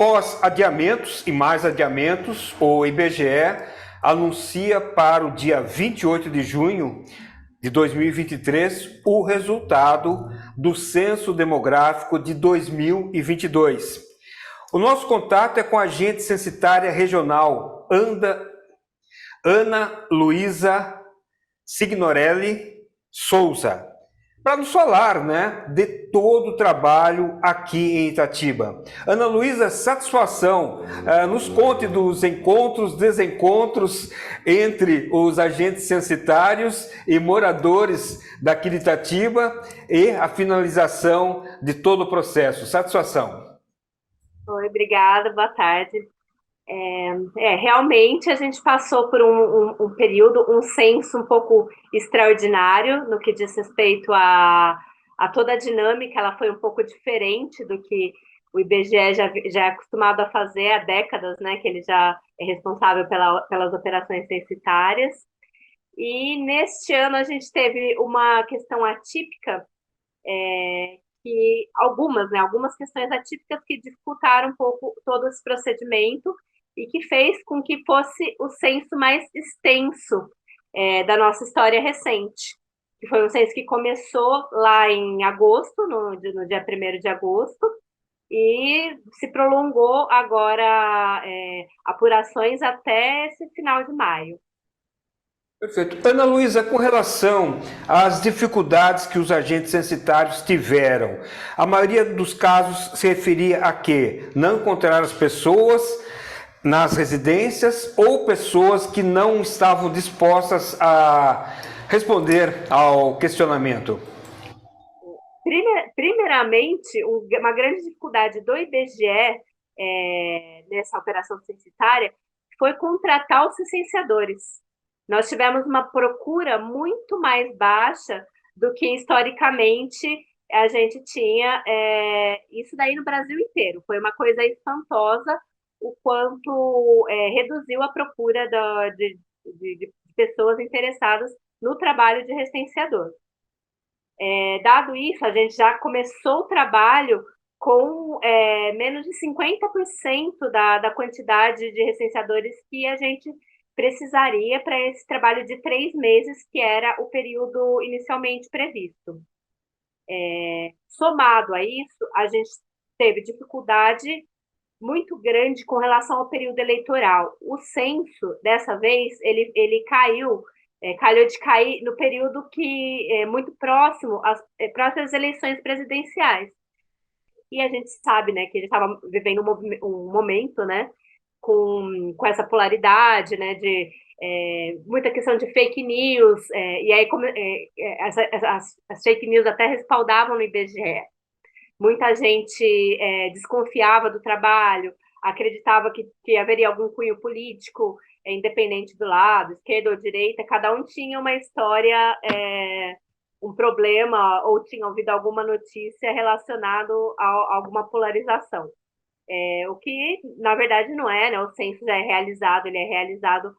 Após adiamentos e mais adiamentos, o IBGE anuncia para o dia 28 de junho de 2023 o resultado do Censo Demográfico de 2022. O nosso contato é com a agente censitária regional Ana Luísa Signorelli Souza, para nos falar, né, de todo o trabalho aqui em Itatiba. Ana Luísa, satisfação. Nos conte dos encontros, desencontros entre os agentes censitários e moradores daqui de Itatiba e a finalização de todo o processo. Satisfação. Oi, obrigada, boa tarde. Realmente a gente passou por um período, um censo um pouco extraordinário no que diz respeito a toda a dinâmica, ela foi um pouco diferente do que o IBGE já é acostumado a fazer há décadas, né, que ele já é responsável pelas operações censitárias. E neste ano a gente teve uma questão atípica, que algumas questões atípicas que dificultaram um pouco todo esse procedimento e que fez com que fosse o censo mais extenso da nossa história recente, que foi um censo que começou lá em agosto, no dia 1º de agosto, e se prolongou agora apurações até esse final de maio. Perfeito. Ana Luísa, com relação às dificuldades que os agentes censitários tiveram, a maioria dos casos se referia a quê? Não encontrar as pessoas nas residências ou pessoas que não estavam dispostas a responder ao questionamento? Primeiramente, uma grande dificuldade do IBGE nessa operação censitária foi contratar os licenciadores. Nós tivemos uma procura muito mais baixa do que historicamente a gente tinha, isso daí no Brasil inteiro. Foi uma coisa espantosa o quanto reduziu a procura de pessoas interessadas no trabalho de recenseador. Dado isso, a gente já começou o trabalho com menos de 50% da quantidade de recenseadores que a gente precisaria para esse trabalho de 3 meses, que era o período inicialmente previsto. Somado a isso, a gente teve dificuldade muito grande com relação ao período eleitoral. O censo, dessa vez, ele calhou de cair no período que é muito próximo às eleições presidenciais. E a gente sabe, né, que ele estava vivendo um momento, né, com essa polaridade, né, de muita questão de fake news, e aí as fake news até respaldavam no IBGE. Muita gente desconfiava do trabalho, acreditava que haveria algum cunho político, independente do lado, esquerda ou direita, cada um tinha uma história, um problema, ou tinha ouvido alguma notícia relacionada a alguma polarização. O que, na verdade, não é, né? O censo já é realizado, ele é realizado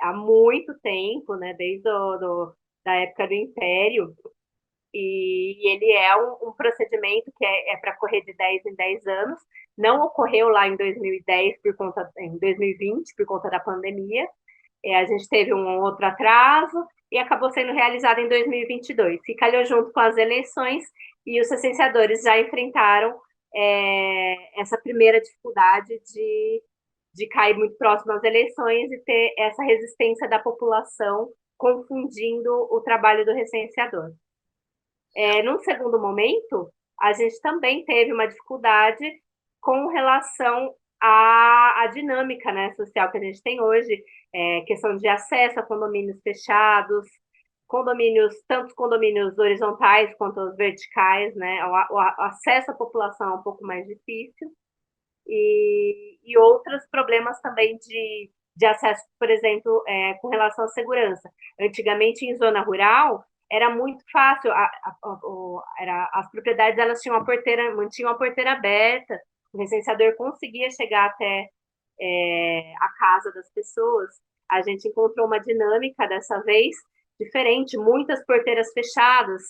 há muito tempo, né? Desde da época do Império, e ele é um procedimento que é para correr de 10 em 10 anos. Não ocorreu lá em 2010 em 2020 por conta da pandemia. A gente teve um outro atraso e acabou sendo realizado em 2022. Se calhou junto com as eleições e os licenciadores já enfrentaram essa primeira dificuldade de cair muito próximo às eleições e ter essa resistência da população confundindo o trabalho do recenseador. Num segundo momento, a gente também teve uma dificuldade com relação à dinâmica, né, social que a gente tem hoje, questão de acesso a condomínios fechados, tanto os condomínios horizontais quanto os verticais, né, o acesso à população é um pouco mais difícil, e outros problemas também de acesso, por exemplo, com relação à segurança. Antigamente, em zona rural, era muito fácil, as propriedades elas mantinham a porteira aberta, o licenciador conseguia chegar até a casa das pessoas. A gente encontrou uma dinâmica dessa vez diferente, muitas porteiras fechadas,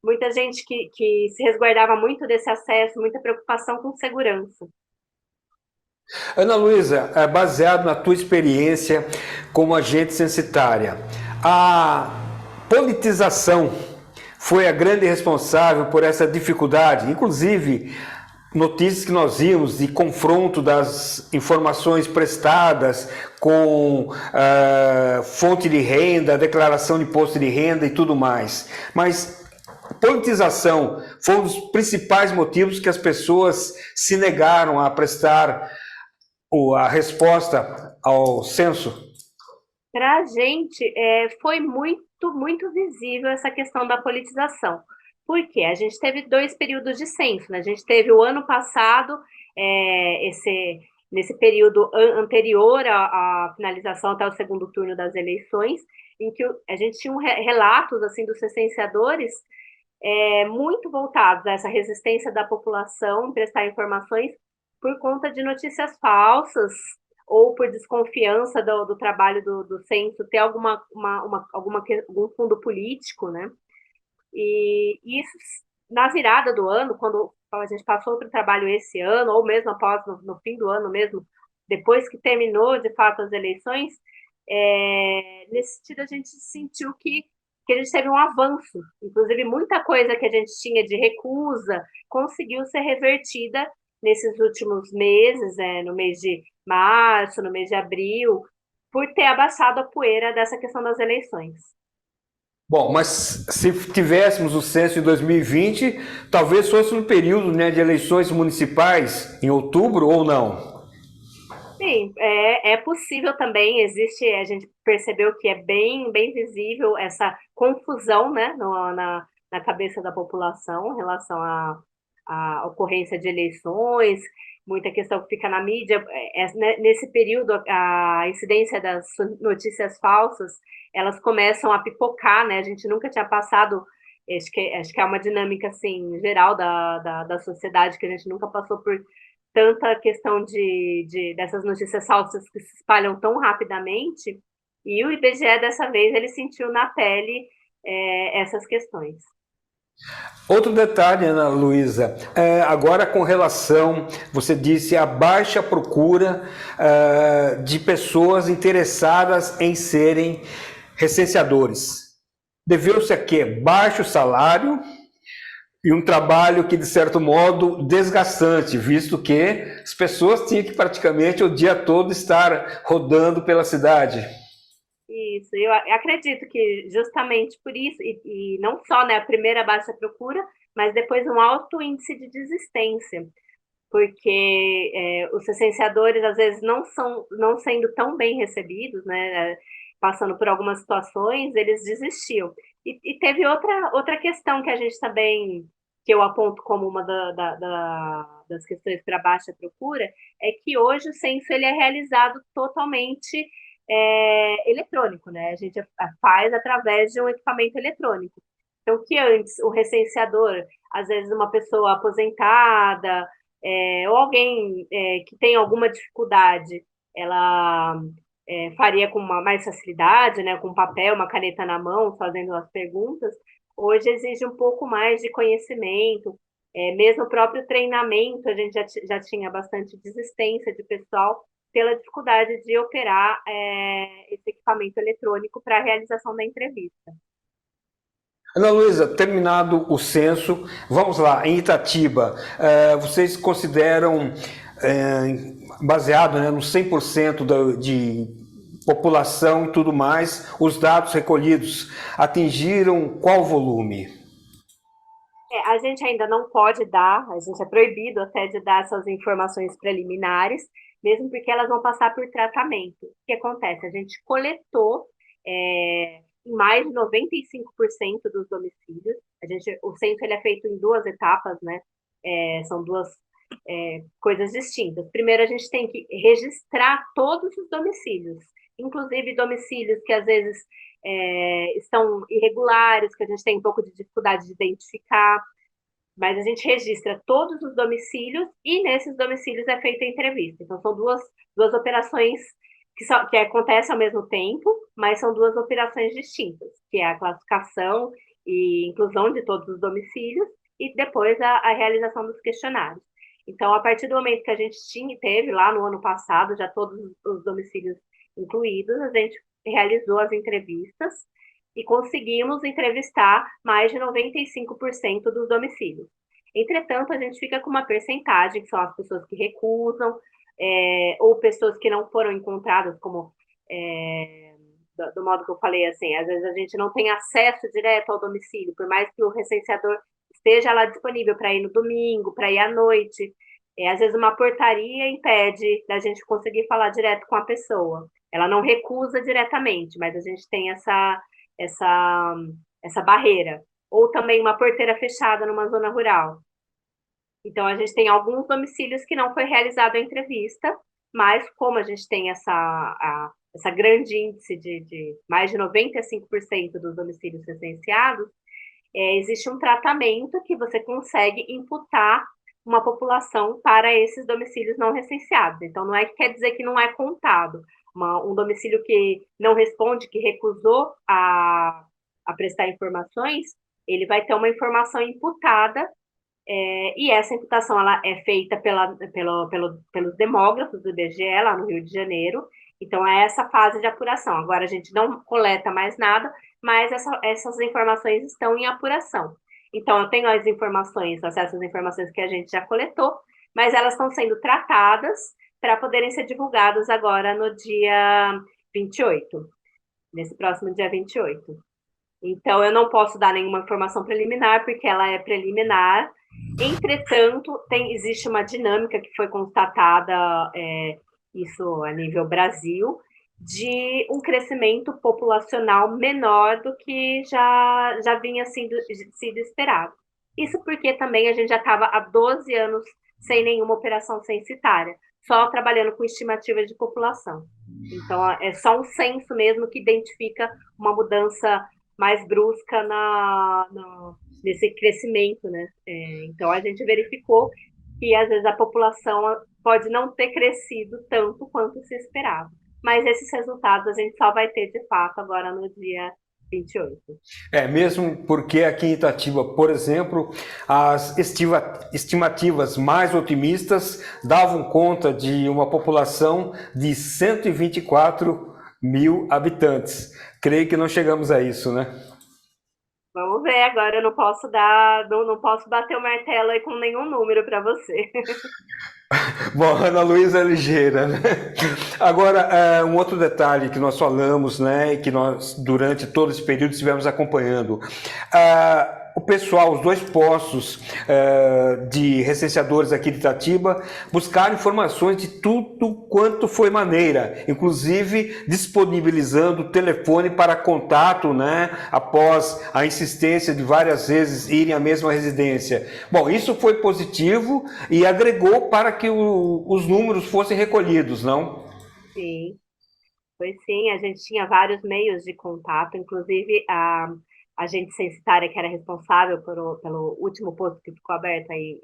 muita gente que se resguardava muito desse acesso, muita preocupação com segurança. Ana Luísa, baseado na tua experiência como agente censitária, a politização foi a grande responsável por essa dificuldade, inclusive notícias que nós vimos de confronto das informações prestadas com fonte de renda, declaração de imposto de renda e tudo mais. Mas politização foi um dos principais motivos que as pessoas se negaram a prestar a resposta ao censo. Para a gente, foi muito visível essa questão da politização. Por quê? A gente teve dois períodos de censo, né? A gente teve o ano passado, nesse período anterior à finalização até o segundo turno das eleições, em que a gente tinha relatos assim dos recenseadores muito voltados a essa resistência da população em prestar informações por conta de notícias falsas ou por desconfiança do trabalho do censo ter algum fundo político, né? E isso, na virada do ano, quando a gente passou para o trabalho esse ano, ou mesmo após, no fim do ano mesmo, depois que terminou, de fato, as eleições, nesse sentido a gente sentiu que a gente teve um avanço. Inclusive, muita coisa que a gente tinha de recusa conseguiu ser revertida nesses últimos meses, no mês de março, no mês de abril, por ter abaixado a poeira dessa questão das eleições. Bom, mas se tivéssemos o censo em 2020, talvez fosse um período, né, de eleições municipais em outubro ou não? Sim, é possível também, a gente percebeu que é bem visível essa confusão, né, na cabeça da população em relação à ocorrência de eleições, muita questão que fica na mídia. Nesse período, a incidência das notícias falsas, elas começam a pipocar, né, a gente nunca tinha passado, acho que é uma dinâmica, assim, geral da sociedade, que a gente nunca passou por tanta questão dessas notícias falsas que se espalham tão rapidamente, e o IBGE, dessa vez, ele sentiu na pele essas questões. Outro detalhe, Ana Luísa, agora com relação, você disse, a baixa procura de pessoas interessadas em serem recenseadores. Deveu-se a quê? Baixo salário e um trabalho que, de certo modo, desgastante, visto que as pessoas tinham que praticamente o dia todo estar rodando pela cidade. Isso, eu acredito que justamente por isso, e não só, né, a primeira baixa procura, mas depois um alto índice de desistência, porque os licenciadores às vezes não sendo tão bem recebidos, né, passando por algumas situações, eles desistiam. E teve outra questão que a gente também, que eu aponto como uma das questões para baixa procura, é que hoje o censo ele é realizado totalmente eletrônico, né? A gente faz através de um equipamento eletrônico. Então, que antes o recenseador, às vezes uma pessoa aposentada, ou alguém que tem alguma dificuldade, ela faria com mais facilidade, né, com papel, uma caneta na mão, fazendo as perguntas. Hoje exige um pouco mais de conhecimento, mesmo o próprio treinamento, a gente já tinha bastante desistência de pessoal pela dificuldade de operar esse equipamento eletrônico para a realização da entrevista. Ana Luísa, terminado o censo, vamos lá, em Itatiba, vocês consideram, baseado, né, no 100% de população e tudo mais, os dados recolhidos atingiram qual volume? A gente ainda não pode dar, a gente é proibido até de dar essas informações preliminares, mesmo porque elas vão passar por tratamento. O que acontece? A gente coletou em mais de 95% dos domicílios. O censo ele é feito em duas etapas, né? São duas coisas distintas. Primeiro, a gente tem que registrar todos os domicílios, inclusive domicílios que às vezes estão irregulares, que a gente tem um pouco de dificuldade de identificar, mas a gente registra todos os domicílios e nesses domicílios é feita a entrevista. Então, são duas operações que acontecem ao mesmo tempo, mas são duas operações distintas, que é a classificação e inclusão de todos os domicílios e depois a realização dos questionários. Então, a partir do momento que a gente teve lá no ano passado, já todos os domicílios incluídos, a gente realizou as entrevistas e conseguimos entrevistar mais de 95% dos domicílios. Entretanto, a gente fica com uma percentagem, que são as pessoas que recusam, ou pessoas que não foram encontradas, como do modo que eu falei, assim, às vezes a gente não tem acesso direto ao domicílio, por mais que o recenseador esteja lá disponível para ir no domingo, para ir à noite. Às vezes uma portaria impede da gente conseguir falar direto com a pessoa. Ela não recusa diretamente, mas a gente tem essa barreira. Ou também uma porteira fechada numa zona rural. Então, a gente tem alguns domicílios que não foi realizada a entrevista, mas como a gente tem essa grande índice de mais de 95% dos domicílios recenseados, existe um tratamento que você consegue imputar uma população para esses domicílios não recenseados. Então, não é que quer dizer que não é contado. Um domicílio que não responde, que recusou a prestar informações, ele vai ter uma informação imputada, e essa imputação ela é feita pelos demógrafos do IBGE, lá no Rio de Janeiro. Então, é essa fase de apuração. Agora, a gente não coleta mais nada, mas essas informações estão em apuração. Então, eu tenho as informações, acesso às informações que a gente já coletou, mas elas estão sendo tratadas para poderem ser divulgadas agora no dia 28, nesse próximo dia 28. Então, eu não posso dar nenhuma informação preliminar, porque ela é preliminar. Entretanto, existe uma dinâmica que foi constatada, isso a nível Brasil, de um crescimento populacional menor do que já vinha sido esperado. Isso porque também a gente já estava há 12 anos sem nenhuma operação censitária, só trabalhando com estimativa de população. Então, é só um censo mesmo que identifica uma mudança mais brusca nesse crescimento, né? Então, a gente verificou que, às vezes, a população pode não ter crescido tanto quanto se esperava. Mas esses resultados a gente só vai ter, de fato, agora no dia 28. Mesmo porque aqui em Itatiba, por exemplo, as estimativas mais otimistas davam conta de uma população de 124 mil habitantes. Creio que não chegamos a isso, né? Vamos ver, agora eu não posso bater o martelo aí com nenhum número para você. Bom, Ana Luísa Ligeira, né? Agora, um outro detalhe que nós falamos, né, e que nós, durante todo esse período, estivemos acompanhando. O pessoal, os dois postos de recenseadores aqui de Itatiba, buscaram informações de tudo quanto foi maneira, inclusive disponibilizando o telefone para contato, né, após a insistência de várias vezes irem à mesma residência. Bom, isso foi positivo e agregou para que os números fossem recolhidos, não? Sim, foi sim, a gente tinha vários meios de contato, inclusive a agente censitária que era responsável pelo último posto que ficou aberto aí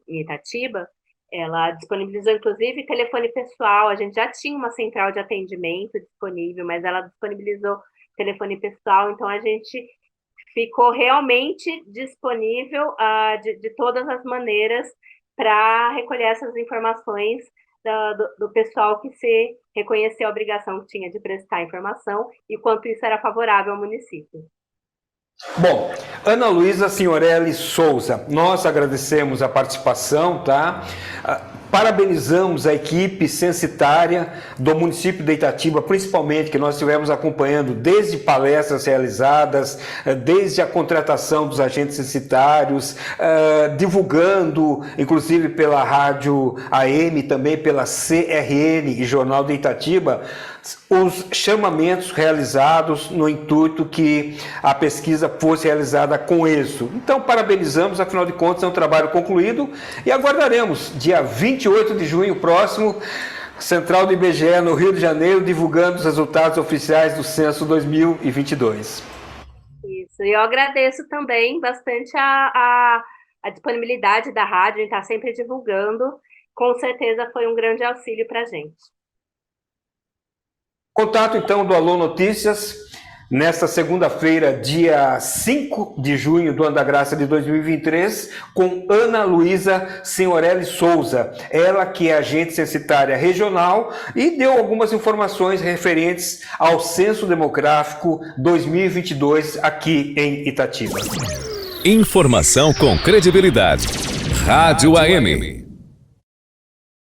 em Itatiba, ela disponibilizou, inclusive, telefone pessoal. A gente já tinha uma central de atendimento disponível, mas ela disponibilizou telefone pessoal, então a gente ficou realmente disponível de todas as maneiras para recolher essas informações do pessoal que se reconheceu a obrigação que tinha de prestar informação e quanto isso era favorável ao município. Bom, Ana Luísa Signorelli Souza, nós agradecemos a participação, tá? Parabenizamos a equipe censitária do município de Itatiba, principalmente, que nós estivemos acompanhando desde palestras realizadas, desde a contratação dos agentes censitários, divulgando, inclusive pela rádio AM, também pela CRN e Jornal de Itatiba, os chamamentos realizados no intuito que a pesquisa fosse realizada com êxito. Então, parabenizamos, afinal de contas, é um trabalho concluído e aguardaremos, dia 28 de junho próximo, Central do IBGE no Rio de Janeiro, divulgando os resultados oficiais do Censo 2022. Isso, e eu agradeço também bastante a disponibilidade da rádio em estar sempre divulgando. Com certeza foi um grande auxílio para a gente. Contato, então, do Alô Notícias, nesta segunda-feira, dia 5 de junho do ano da graça de 2023, com Ana Luísa Senhorelli Souza, ela que é agente censitária regional e deu algumas informações referentes ao Censo Demográfico 2022 aqui em Itatiba. Informação com credibilidade. Rádio AM.